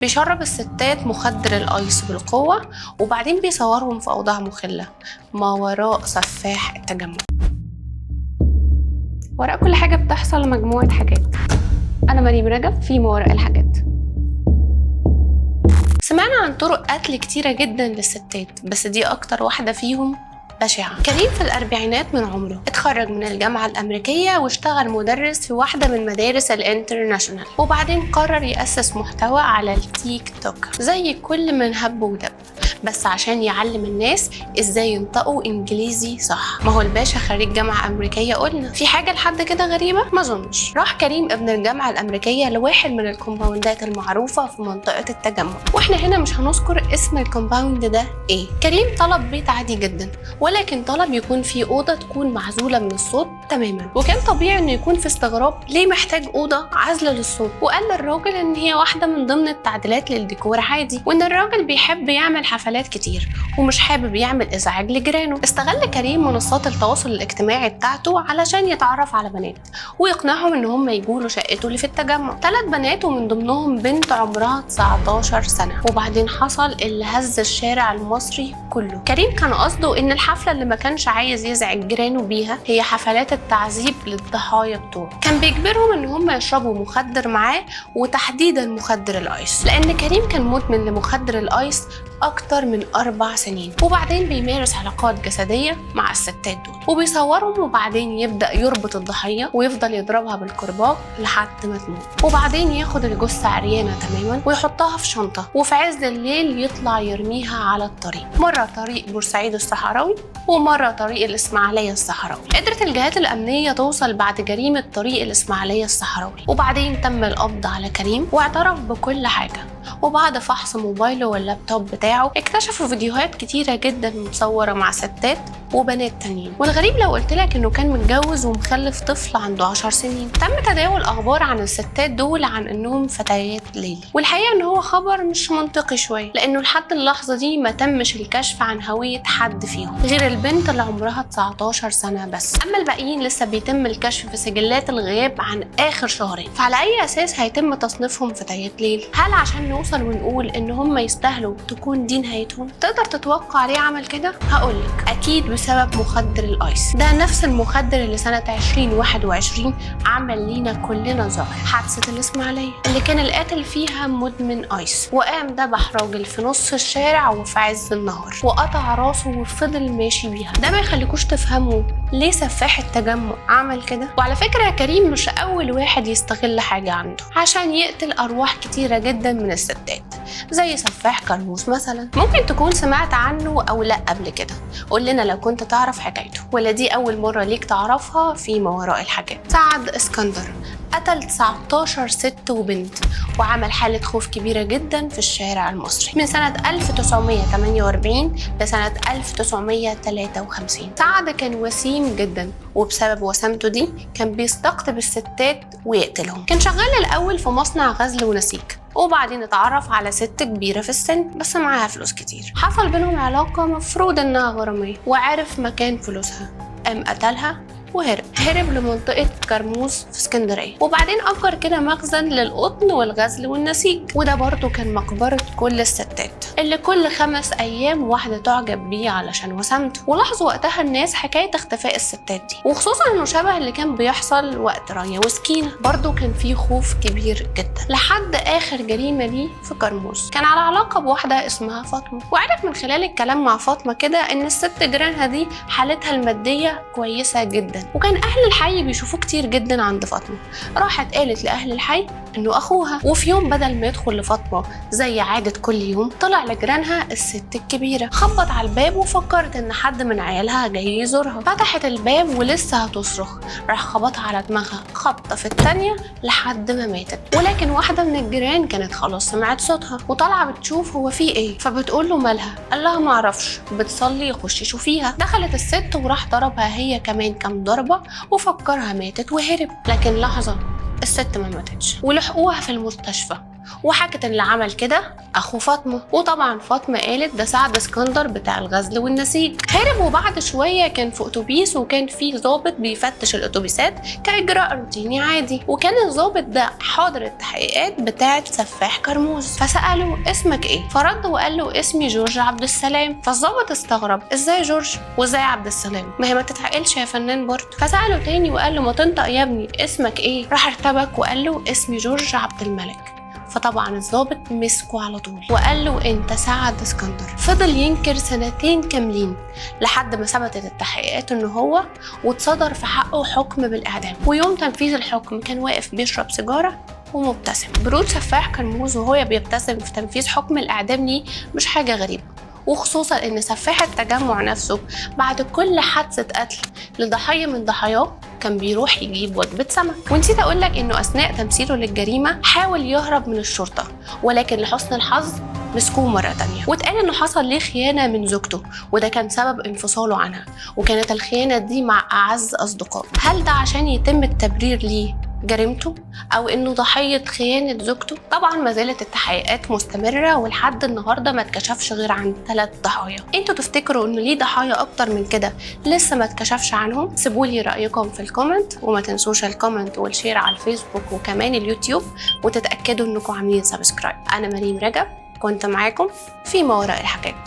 بيشرب الستات مخدر الايس بالقوة وبعدين بيصورهم في اوضاع مخلة ما وراء سفاح التجمع. وراء كل حاجة بتحصل مجموعة حاجات. انا مريم رجب في ما وراء الحاجات. سمعنا عن طرق قتل كتيرة جدا للستات، بس دي اكتر واحدة فيهم بشعة. كريم في الأربعينات من عمره اتخرج من الجامعة الأمريكية واشتغل مدرس في واحدة من مدارس الانترناشونال، وبعدين قرر يأسس محتوى على التيك توك زي كل من هب ودب، بس عشان يعلم الناس ازاي ينطقوا انجليزي صح. ما هو الباشا خريج جامعة أمريكية، قلنا في حاجة لحد كده غريبة؟ ما اظنش. راح كريم ابن الجامعة الأمريكية لواحد من الكومباوندات المعروفة في منطقة التجمع، واحنا هنا مش هنذكر اسم الكومباوند ده ايه. كريم طلب بيت عادي جدا، ولكن طلب يكون فيه أوضة تكون معزولة من الصوت تماما، وكان طبيعي انه يكون في استغراب ليه محتاج أوضة عازلة للصوت. وقال للراجل ان هي واحدة من ضمن التعديلات للديكور عادي، وان الراجل بيحب يعمل حفلات كتير ومش حابب يعمل ازعاج لجيرانه. استغل كريم منصات التواصل الاجتماعي بتاعته علشان يتعرف على بنات ويقنعهم ان هم يجوا له شقته اللي في التجمع. 3 بنات ومن ضمنهم بنت عمرها 19 سنة، وبعدين حصل اللي هز الشارع المصري كله. كريم كان قصده ان الحفلة اللي ما كانش عايز يزعج جيرانه بيها هي حفلات التعذيب للضحايا بتوعه. كان بيجبرهم ان هم يشربوا مخدر معاه، وتحديدا مخدر الايس، لان كريم كان مدمن لمخدر الايس اكتر من 4 سنين. وبعدين بيمارس علاقات جسدية مع الستات دول وبيصورهم، وبعدين يبدأ يربط الضحية ويفضل يضربها بالكرباج لحد ما تموت، وبعدين ياخد الجثة عريانة تماما ويحطها في شنطة، وفي عز الليل يطلع يرميها على الطريق، مرة طريق بورسعيد الصحراوي ومرة طريق الإسماعيلية الصحراوي. قدرت الجهات الأمنية توصل بعد جريمة طريق الإسماعيلية الصحراوي، وبعدين تم القبض على كريم واعترف بكل حاجة. وبعد فحص موبايله واللابتوب بتاعه اكتشفوا فيديوهات كتيرة جدا متصورة مع ستات وبنات تانيين. والغريب لو قلتلك انه كان متجوز ومخلف طفل عنده 10 سنين. تم تداول اخبار عن الستات دول عن انهم فتيات ليلي، والحقيقة ان هو خبر مش منطقي شوية، لانه لحد اللحظة دي ما تمش الكشف عن هوية حد فيهم غير البنت اللي عمرها 19 سنة بس. اما الباقيين لسه بيتم الكشف في سجلات الغياب عن اخر شهرين. فعلى اي اساس هيتم تصنيفهم فتيات ليل؟ هل عشان نوصل ونقول ان هم يستاهلوا تكون دي نهايتهم؟ تقدر تتوقع ليه عمل كده؟ هقولك، اكيد بسبب مخدر الايس. ده نفس المخدر اللي سنة 2021 عمل لينا كلنا ظاهر، حادثة الإسماعيلية اللي كان القاتل فيها مدمن ايس، وقام ذبح راجل في نص الشارع وفي عز النهار وقطع راسه وفضل ماشي بيها. ده ما يخليكوش تفهموا ليه سفاح التجمع عمل كده؟ وعلى فكرة يا كريم مش أول واحد يستغل حاجة عنده عشان يقتل أرواح كتيرة جدا من الستات، زي سفاح كرموز مثلا. ممكن تكون سمعت عنه أو لأ قبل كده، قول لنا لو كنت تعرف حكايته، ولا دي أول مرة ليك تعرفها في ما وراء الحاجات. سعد اسكندر قتل 19 ست وبنت وعمل حالة خوف كبيرة جدا في الشارع المصري من سنة 1948 لسنة 1953. سعد كان وسيم جدا، وبسبب وسامته دي كان بيستقطب الستات ويقتلهم. كان شغال الأول في مصنع غزل ونسيج، وبعدين اتعرف على ست كبيرة في السن بس معاها فلوس كتير. حصل بينهم علاقة مفروض انها غرامية، وعرف مكان فلوسها، قام قتلها وهرب لمنطقة كرموز في اسكندرية، وبعدين أجر كده مخزن للقطن والغزل والنسيج، وده برضو كان مقبرة كل الستات اللي كل 5 أيام واحدة تعجب بيه علشان وسامته. ولاحظوا وقتها الناس حكاية اختفاء الستات دي، وخصوصا انه شبه اللي كان بيحصل وقت رانيا وسكينة. برضو كان فيه خوف كبير جدا لحد آخر جريمة ليه في كرموز. كان على علاقة بواحدة اسمها فاطمة، وعرف من خلال الكلام مع فاطمة كده ان الست جيرانها دي حالتها المادية كويسة جدا، وكان أهل الحي بيشوفوه كتير جدا عند فاطمة. راحت قالت لأهل الحي إنه أخوها، وفي يوم بدل ما يدخل لفاطمة زي عادة كل يوم طلع لجيرانها الست الكبيرة. خبط على الباب وفكرت إن حد من عيالها جاي يزورها. فتحت الباب ولسه هتصرخ، راح خبطها على دماغها خبطة في التانية لحد ما ماتت. ولكن واحدة من الجيران كانت خلاص سمعت صوتها وطالعة بتشوف هو في إيه، فبتقول له مالها؟ قال لها معرفش، بتصلي، خشي شوفيها. دخلت الست وراح ضربها هي كمان كام ضربة وفكرها ماتت وهرب. لكن لحظة، الست ما ماتتش ولحقوها في المستشفى وحكت ان اللي عمل كده اخو فاطمه، وطبعا فاطمه قالت ده سعد اسكندر بتاع الغزل والنسيج. هرب، وبعد شويه كان في اتوبيس وكان في ضابط بيفتش الاتوبيسات كاجراء روتيني عادي، وكان الضابط ده حاضر التحقيقات بتاعه سفاح كرموز، فساله اسمك ايه؟ فرد وقال له اسمي جورج عبد السلام. فالضابط استغرب، ازاي جورج وازاي عبد السلام؟ ما هي ما تتعقلش يا فنان برضه. فساله تاني وقال له ما تنطق يا ابني، اسمك ايه؟ راح ارتبك وقال له اسمي جورج عبد الملك. فطبعا الضابط مسكه على طول وقال له انت سعد اسكندر. فضل ينكر 2 سنين كاملين لحد ما ثبتت التحقيقات انه هو، واتصدر في حقه حكم بالاعدام. ويوم تنفيذ الحكم كان واقف بيشرب سيجاره ومبتسم. برود سفاح كرموز وهو بيبتسم في تنفيذ حكم الاعدام ليه مش حاجه غريبه، وخصوصا ان سفاح التجمع نفسه بعد كل حادثه قتل لضحيه من ضحاياه كان بيروح يجيب وجبه سمك. ونسيت اقول لك انه اثناء تمثيله للجريمه حاول يهرب من الشرطه، ولكن لحسن الحظ مسكوه مرة تانية، واتقال انه حصل ليه خيانة من زوجته وده كان سبب انفصاله عنها، وكانت الخيانة دي مع اعز اصدقائه. هل ده عشان يتم التبرير ليه جريمته او انه ضحيه خيانه زوجته؟ طبعا ما زالت التحقيقات مستمره، ولحد النهارده ما اتكشفش غير عن 3 ضحايا. انتوا تفتكروا انه ليه ضحايا اكتر من كده لسه ما اتكشفش عنهم؟ سيبولي رايكم في الكومنت، وما تنسوش الكومنت والشير على الفيسبوك وكمان اليوتيوب، وتتاكدوا انكم عاملين سبسكرايب. انا مريم رجب كنت معاكم في ما وراء الحكايات.